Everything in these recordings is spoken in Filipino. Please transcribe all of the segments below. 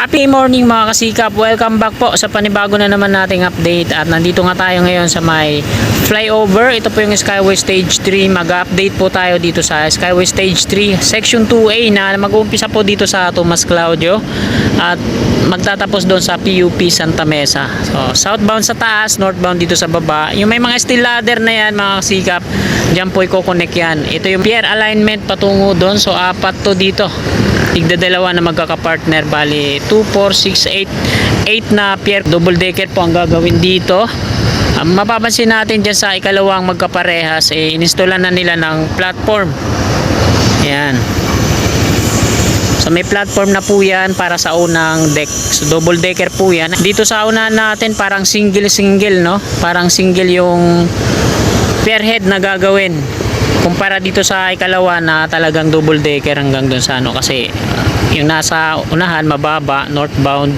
Happy morning mga kasikap, welcome back po sa panibago na naman nating update. At nandito nga tayo ngayon sa may flyover. Ito po yung Skyway Stage 3. Mag-update po tayo dito sa Skyway Stage 3 Section 2A na mag-uumpisa po dito sa Tomas Claudio at magtatapos doon sa PUP Santa Mesa. So southbound sa taas, northbound dito sa baba. Yung may mga steel ladder na yan mga kasikap, dyan po i-connect yan. Ito yung pier alignment patungo doon. So apat to dito, tigdadalawa na magkakapartner, bali 2, 4, 6, 8 na pier double decker po ang gagawin dito. Mapapansin natin dyan sa ikalawang magkaparehas, inistallan na nila ng platform. Ayan, so may platform na po yan para sa unang deck. So double decker po yan. Dito sa unahan natin parang single no, parang single yung pier head na gagawin kumpara dito sa ikalawa na talagang double decker hanggang dun sa ano, kasi yung nasa unahan mababa, northbound.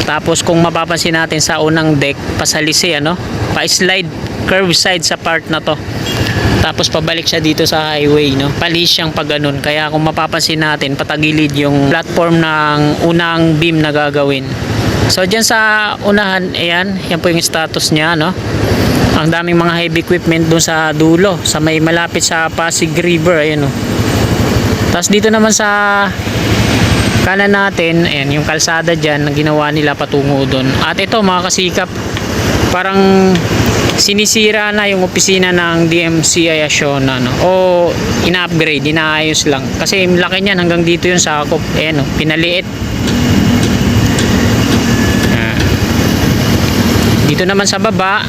Tapos kung mapapansin natin sa unang deck, pasalisi ano, pa-slide curve side sa part na to. Tapos pabalik siya dito sa highway, no? Palis siyang pag ganun. Kaya kung mapapansin natin, patagilid yung platform ng unang beam na gagawin. So dyan sa unahan, ayan, yan po yung status niya, no? Ang daming mga heavy equipment doon sa dulo, sa may malapit sa Pasig River, ayan, no? Tapos dito naman sa kanan natin, ayan, yung kalsada dyan na ginawa nila patungo doon. At ito mga kasikap, parang sinisira na yung opisina ng DMCI Asiona, no? O ina-upgrade, inaayos lang. Kasi laki niyan, hanggang dito yung sakop. Ayan, no? Pinaliit. Ayan. Dito naman sa baba,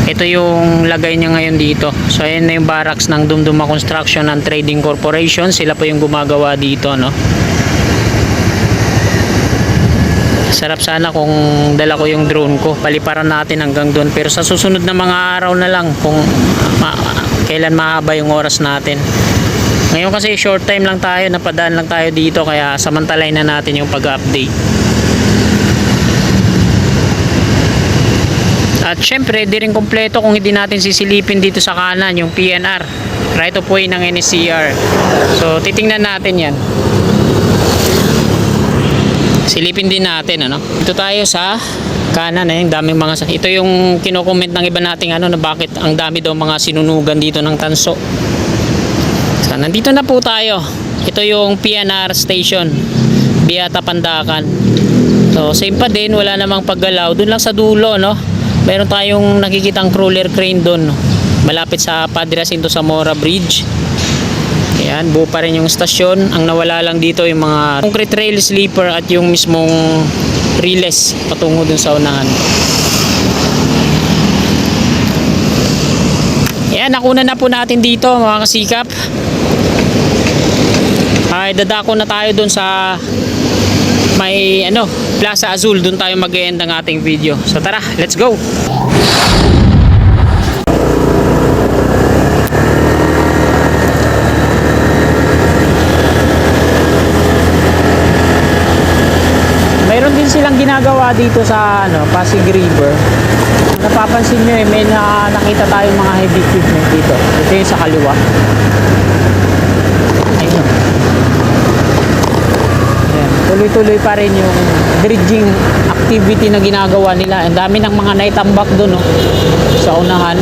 ito yung lagay niya ngayon dito. So ayan na yung barracks ng Dumduma Construction and Trading Corporation. Sila po yung gumagawa dito, no? Sarap sana kung dala ko yung drone ko, paliparan natin hanggang doon. Pero sa susunod na mga araw na lang kung kailan mahaba yung oras natin. Ngayon kasi short time lang tayo, napadaan lang tayo dito, kaya samantalay na natin yung pag-update. At syempre di rin kompleto kung hindi natin sisilipin dito sa kanan yung PNR, right of way ng NSCR. So titingnan natin yan, silipin din natin, ano. Ito tayo sa kanan, yung daming mga, ito yung kino-comment ng iba nating ano, na bakit ang dami daw mga sinunugan dito ng tanso. So nandito na po tayo. Ito yung PNR station, Beata Pandacan. So same pa din, wala namang paggalaw. Doon lang sa dulo, no, meron tayong nakikitang crawler crane doon, no, malapit sa Padre Jacinto Zamora Bridge. Ayan, buo pa rin yung stasyon. Ang nawala lang dito yung mga concrete rail sleeper at yung mismong riles patungo dun sa unahan. Ayan, nakuna na po natin dito mga kasikap. Ay, dadako na tayo dun sa may ano, Plaza Azul. Dun tayo mag-e-end ang ating video. So tara, let's go! Mayroon din silang ginagawa dito sa ano, Pasig River. Napapansin nyo, may nakita tayong mga heavy equipment dito. Ito yung sa kaliwa. Ayun. Ayan. Tuloy-tuloy pa rin yung dredging activity na ginagawa nila. Ang dami ng mga naitambak doon, no, sa unahan.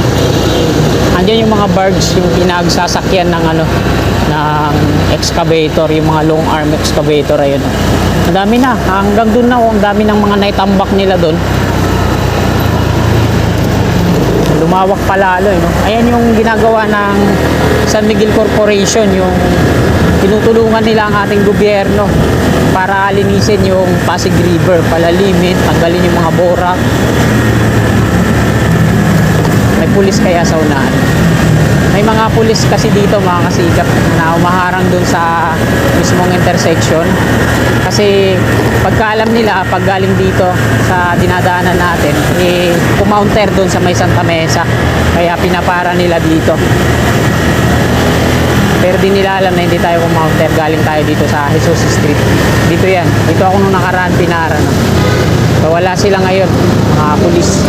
Andiyan yung mga barges, yung pinagsasakyan ng ano, ng excavator, yung mga long arm excavator. Ayun, no. Ang dami na, hanggang doon na, ang dami ng mga naitambak nila doon. Lumawak pa lalo, no? Ayan yung ginagawa ng San Miguel Corporation, yung tinutulungan nila ang ating gobyerno para linisin yung Pasig River, palalimin, tanggalin yung mga bora. May pulis kaya sa unahan. May mga pulis kasi dito mga kasikap na umaharang dun sa mismong intersection. Kasi pagkaalam nila, pag galing dito sa dinadaanan natin, kumounter dun sa may Santa Mesa. Kaya pinapara nila dito. Pero di nila alam na hindi tayo kumounter, galing tayo dito sa Jesus Street. Dito yan. Dito ako nung nakaraan pinara, no? So wala sila ngayon, mga pulis.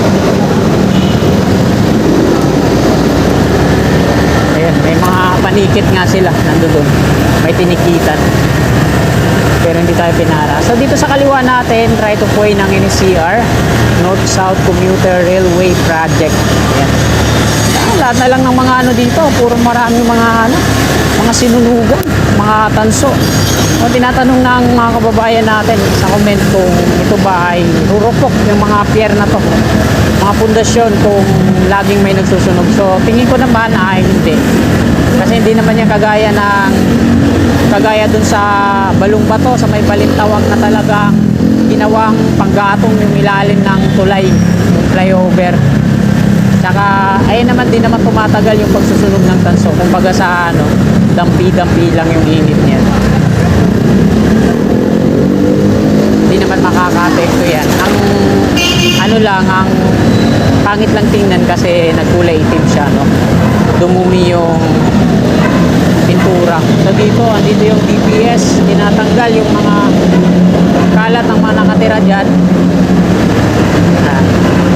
Ayan, may mga panikit nga sila nandoon. May tinikitan. Pero hindi tayo pinara. So dito sa kaliwa natin, right of way ng NCR, North-South Commuter Railway Project. Ayan. Lahat na lang ng mga ano dito, puro marami mga sinunugan, mga tanso. O, tinatanong ng mga kababayan natin sa comment kung ito ba ay rurupok yung mga pier na to, mga pundasyon kung laging may nagsusunog. So tingin ko naman ay hindi. Kasi hindi naman yan kagaya dun sa Balungbato, sa may Balintawak na talagang ginawang panggatong yung ilalim ng tulay, yung flyover. Saka ayun naman din naman tumatagal yung pagsusunog ng tanso. Kumbaga sa dampi-dampi lang yung init niya. Hindi naman makaka-apekto yan. Ang pangit lang tingnan kasi nagkulay itim siya, no? Dumumi yung pintura. So andito yung DPS, tinatanggal yung mga kalat ng mga nakatira dyan.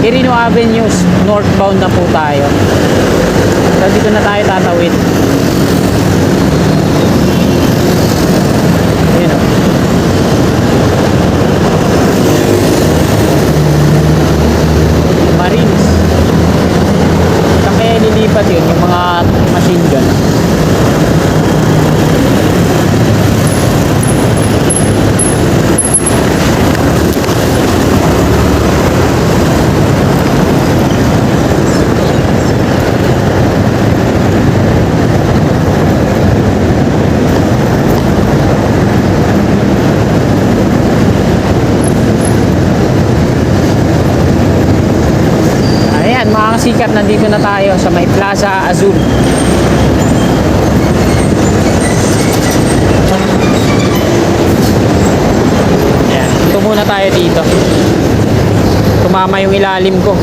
Quirino Avenue, northbound na po tayo. So dito na tayo tatawid. Ayun, oh. Marines. Saan kaya nilipat yun? Yung mga machine gun. Mga kasikat, nandito na tayo sa may Plaza Azul. Ayan, ito muna tayo dito. Tumama yung ilalim ko.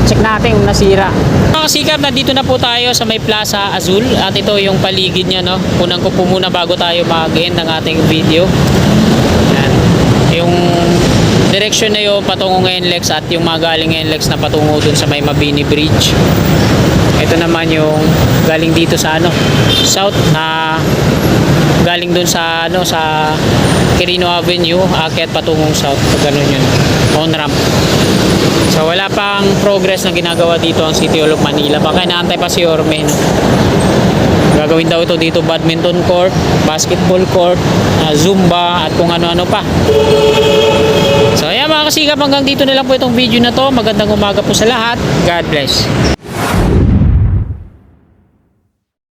Check natin kung nasira. Mga kasikat, nandito na po tayo sa may Plaza Azul. At ito yung paligid niya, no? Kunan ko po muna bago tayo mag-end ng ating video. Ayan. Yung direction na yun patungo ng NLEX at yung mga galing NLEX na patungo dun sa may Mabini Bridge. Ito naman yung galing dito sa south na galing dun sa sa Quirino Avenue, akyat patungong south. Ganun yun, on ramp. So wala pang progress na ginagawa dito ang City Hall of Manila. Baka inaantay pa si Orme, no? Gagawin daw ito dito badminton court, basketball court, zumba at kung ano-ano pa. So ayan mga kasikap, hanggang dito na lang po itong video na to. Magandang umaga po sa lahat. God bless.